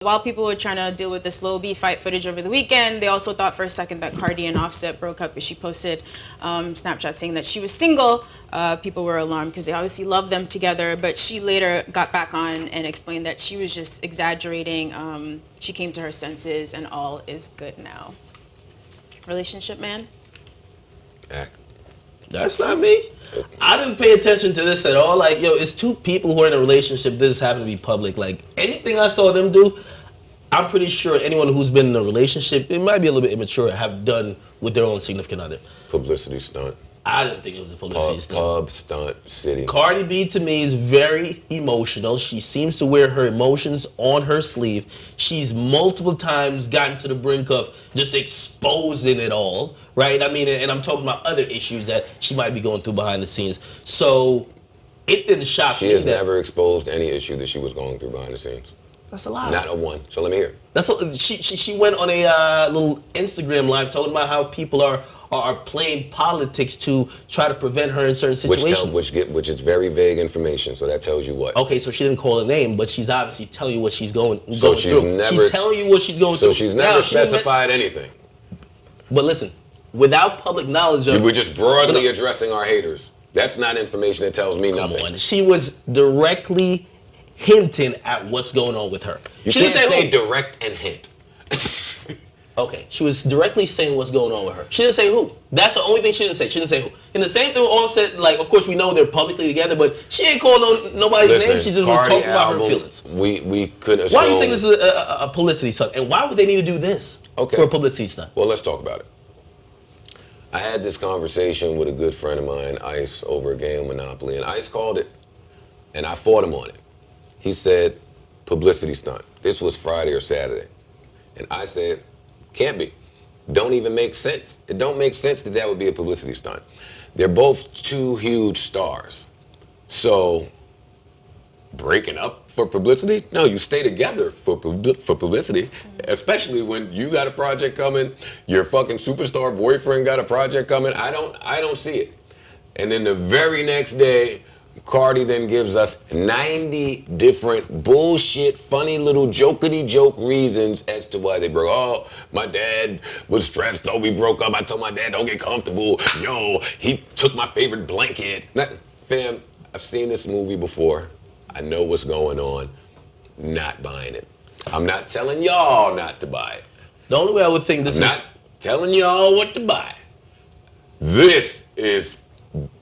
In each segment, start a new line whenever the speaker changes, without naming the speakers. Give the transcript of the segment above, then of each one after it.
While people were trying to deal with this Lil B fight footage over the weekend, they also thought for a second that Cardi and Offset broke up, as she posted Snapchat saying that she was single. People were alarmed because they obviously love them together, but she later got back on and explained that she was just exaggerating. She came to her senses and all is good now. Relationship man?
That's not me. I didn't pay attention to this at all. Like, yo, it's two people who are in a relationship. This happened to be public. Like, anything I saw them do, I'm pretty sure anyone who's been in a relationship, it might be a little bit immature, have done with their own significant other.
Publicity stunt.
I didn't think it was a publicity stunt.
Pub stunt city.
Cardi B to me is very emotional. She seems to wear her emotions on her sleeve. She's multiple times gotten to the brink of just exposing it all, right? I mean, and I'm talking about other issues that she might be going through behind the scenes. So it didn't shock me.
She has never exposed any issue that she was going through behind the scenes.
That's a lie.
Not a one. So let me hear.
She went on a little Instagram live talking about how people are playing politics to try to prevent her in certain situations.
Which is very vague information, so that tells you what?
Okay, so she didn't call a name, but she's obviously telling you what she's going through. She's telling you what she's going through.
So she's never specified anything.
But listen, without public knowledge of...
We're just broadly addressing our haters. That's not information that tells me nothing.
Come on. She was directly hinting at what's going on with her.
You can't say direct and hint.
Okay, she was directly saying what's going on with her. She didn't say who. That's the only thing she didn't say. She didn't say who. And the same thing with Offset, like, of course we know they're publicly together, but she ain't called nobody's name. She just was talking about her feelings.
We couldn't assume.
Why do you think this is a publicity stunt? And why would they need to do this for a publicity stunt?
Well, let's talk about it. I had this conversation with a good friend of mine, Ice, over a game of Monopoly, and Ice called it, and I fought him on it. He said, publicity stunt. This was Friday or Saturday. And I said, can't be. Don't even make sense. It don't make sense that would be a publicity stunt. They're both two huge stars. So, breaking up for publicity? No, you stay together for publicity. Especially when you got a project coming, your fucking superstar boyfriend got a project coming. I don't see it. And then the very next day, Cardi then gives us 90 different bullshit, funny little jokety-joke reasons as to why they broke. Oh, my dad was stressed. Oh, we broke up. I told my dad, don't get comfortable. Yo, he took my favorite blanket. Fam, I've seen this movie before. I know what's going on. Not buying it. I'm not telling y'all not to buy it.
The only way I would think this is...
not telling y'all what to buy. This is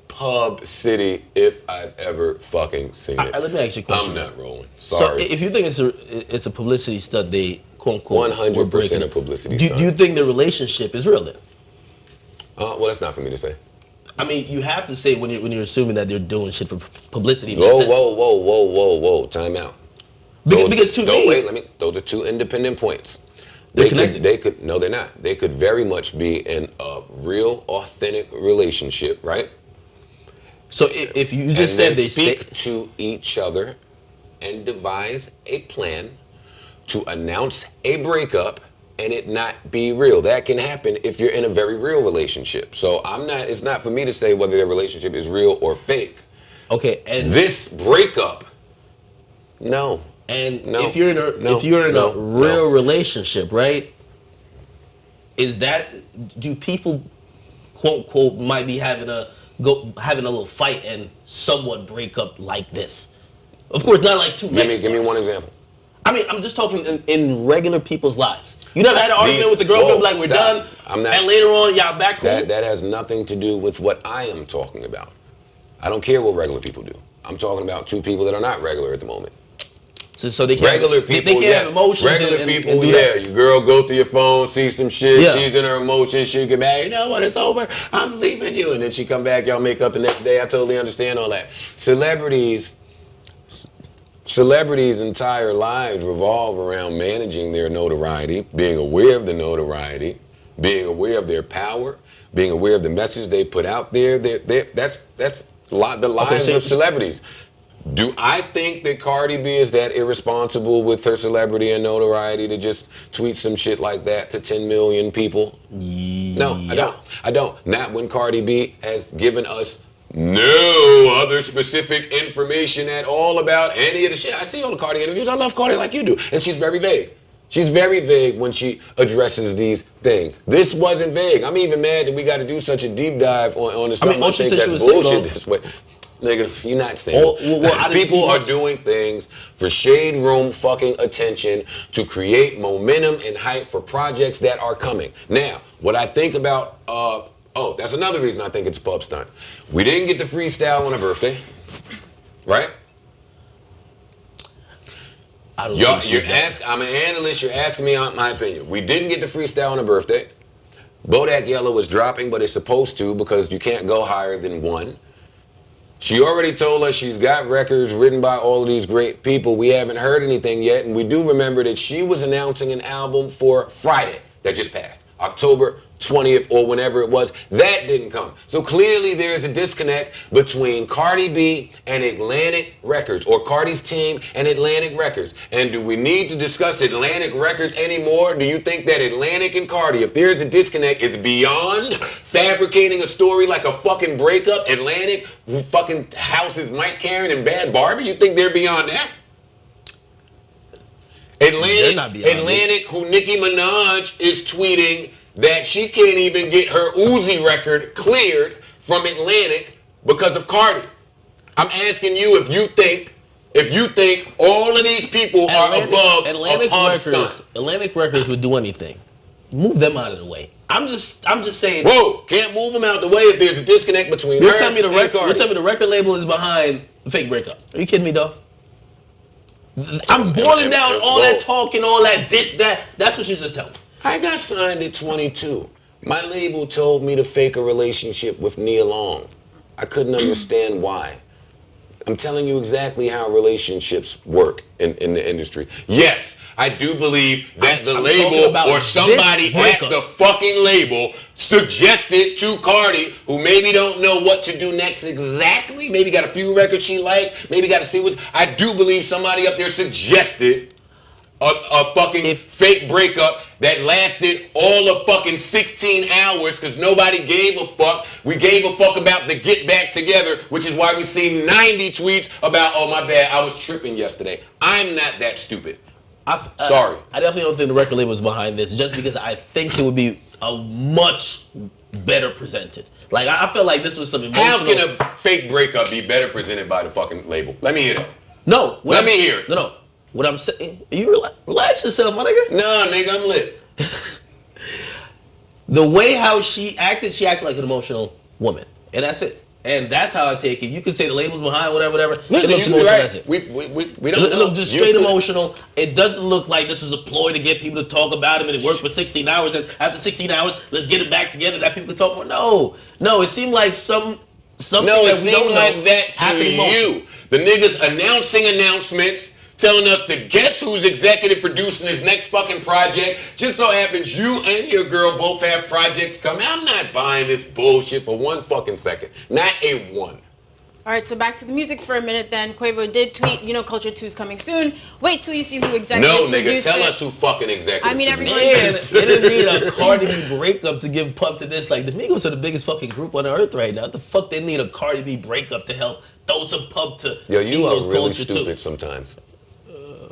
Pub City if I've ever fucking seen it.
Let me ask you a question.
I'm not rolling. Sorry.
So if you think it's a publicity stunt, they quote unquote
100% a publicity stunt.
Do you think the relationship is real then?
Well, that's not for me to say.
I mean, you have to say when you're assuming that they're doing shit for publicity.
Whoa. Time out.
Because to me,
those are two independent points.
They're connected.
No, they're not. They could very much be in a real, authentic relationship, right?
So if you just said they
speak to each other and devise a plan to announce a breakup and it not be real. That can happen if you're in a very real relationship. So it's not for me to say whether their relationship is real or fake.
Okay, and
this breakup, no.
And if you're in a real relationship, right? Do people quote unquote might be having a little fight and somewhat break up like this? Of course, not like two men.
Give me one example.
I mean, I'm just talking in regular people's lives. You never had an argument with the girlfriend like we're done, and later on y'all back cool?
That has nothing to do with what I am talking about. I don't care what regular people do. I'm talking about two people that are not regular at the moment.
So they can't,
regular people,
they can't have emotions.
Regular people, your girl go through your phone, see some shit, she's in her emotions, she get back, you know what, it's over, I'm leaving you. And then she come back, y'all make up the next day. I totally understand all that. Celebrities' entire lives revolve around managing their notoriety, being aware of the notoriety, being aware of their power, being aware of the message they put out there. That's the lives of celebrities. Do I think that Cardi B is that irresponsible with her celebrity and notoriety to just tweet some shit like that to 10 million people? No, I don't. Not when Cardi B has given us No other specific information at all about any of the shit. I see all the Cardi interviews. I love Cardi like you do. And she's very vague. She's very vague when she addresses these things. This wasn't vague. I'm even mad that we got to do such a deep dive on something I think that's bullshit this way. Nigga, you're not saying people are doing things for shade room fucking attention to create momentum and hype for projects that are coming. Now, what I think about, that's another reason I think it's a pub stunt. We didn't get the freestyle on her birthday, right? I'm an analyst, you're asking me my opinion. We didn't get the freestyle on her birthday. Bodak Yellow was dropping, but it's supposed to because you can't go higher than 1. She already told us she's got records written by all of these great people. We haven't heard anything yet, and we do remember that she was announcing an album for Friday that just passed, October 20th or whenever it was. That didn't come. So clearly there is a disconnect between Cardi B and Atlantic Records, or Cardi's team and Atlantic Records. And do we need to discuss Atlantic Records anymore? Do you think that Atlantic and Cardi, if there is a disconnect, is beyond fabricating a story like a fucking breakup? Atlantic, who fucking houses Mike Karen and Bad Barbie? You think they're beyond that? Atlantic, who Nicki Minaj is tweeting that she can't even get her Uzi record cleared from Atlantic because of Cardi. I'm asking you if you think all of these people are above
Atlantic Records. Atlantic Records would do anything. Move them out of the way. I'm just saying.
Whoa, can't move them out the way if there's a disconnect between her and Cardi.
You're telling me the record label is behind the fake breakup. Are you kidding me, dog? I'm boiling down all that talking, all that that. That's what she's just telling me.
I got signed at 22. My label told me to fake a relationship with Nia Long. I couldn't understand why. I'm telling you exactly how relationships work in the industry. Yes, I do believe that the label or somebody at the fucking label suggested to Cardi, who maybe don't know what to do next exactly, maybe got a few records she liked, maybe got to see what. I do believe somebody up there suggested a fucking fake breakup that lasted all of fucking 16 hours because nobody gave a fuck. We gave a fuck about the get back together, which is why we see 90 tweets about, oh my bad, I was tripping yesterday. I'm not that stupid. Sorry.
I definitely don't think the record label is behind this, just because I think it would be a much better presented. Like, I feel like this was some emotional...
How can a fake breakup be better presented by the fucking label? Let me hear that.
No.
Let me hear it.
No. What I'm saying, you relax yourself, my nigga.
No, nigga, I'm lit.
The way how she acted like an emotional woman, and that's it. And that's how I take it. You can say the label's behind, whatever.
Listen,
it looks emotional.
right.
That's it.
We don't know.
It looked just straight emotional. It doesn't look like this was a ploy to get people to talk about him, and it worked for 16 hours. And after 16 hours, let's get it back together that people can talk about. No, it seemed like something that we don't know.
Like that to you. The niggas announcing announcements, telling us to guess who's executive producing his next fucking project. Just so happens you and your girl both have projects coming. I'm not buying this bullshit for one fucking second. Not a one.
All right, so back to the music for a minute then. Quavo did tweet, Culture 2 is coming soon. Wait till you see who executive produced it.
Tell us who fucking executive
I mean, everyone
says it didn't need a Cardi B breakup to give pub to this. Like, the Migos are the biggest fucking group on earth right now. What the fuck they need a Cardi B breakup to help throw some pub to
Yo, you
Migos
are really stupid sometimes.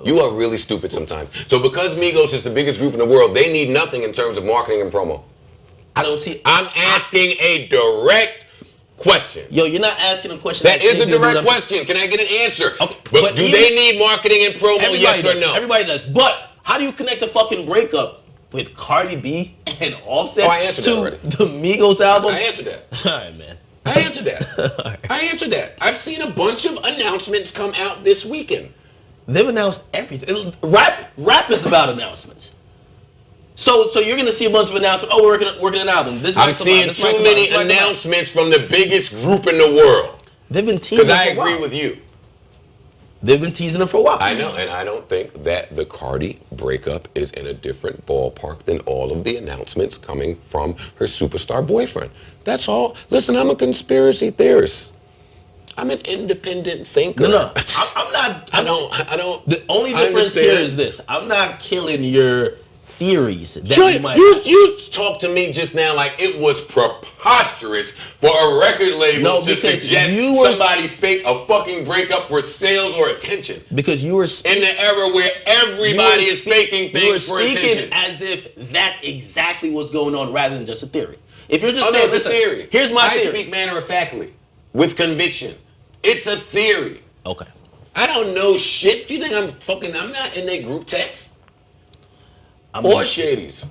You are really stupid sometimes. So because Migos is the biggest group in the world, they need nothing in terms of marketing and promo. I'm asking a direct question.
Yo, you're not asking a question.
That is a direct question. Can I get an answer? Okay, but do they need marketing and promo, yes or no?
Everybody does. But how do you connect a fucking breakup with Cardi B and Offset
I answered that already.
The Migos album?
I answered that.
All right, man.
I answered that. I answered that. I've seen a bunch of announcements come out this weekend.
They've announced everything. Rap is about announcements. So you're gonna see a bunch of announcements. Oh, we're working an album.
I'm seeing too many announcements from the biggest group in the world.
They've been teasing.
Because I agree with you.
They've been teasing it for a while.
I know, and I don't think that the Cardi breakup is in a different ballpark than all of the announcements coming from her superstar boyfriend. That's all. Listen, I'm a conspiracy theorist. I'm an independent thinker.
No, I'm not.
I don't.
The only difference here is this: I'm not killing your theories that
You,
you might.
you talked to me just now like it was preposterous for a record label
No,
to
because
suggest
you were-
somebody fake a fucking breakup for sales or attention.
Because you were
In the era where everybody is faking things for attention.
as if that's exactly what's going on rather than just a theory. If you're just
Oh no,
saying,
it's a
listen,
theory.
here's my
I
theory.
speak matter of factly, with conviction. It's a theory.
Okay.
I don't know shit. Do you think I'm not in their group text?
I'm
Or
not-
Shadies.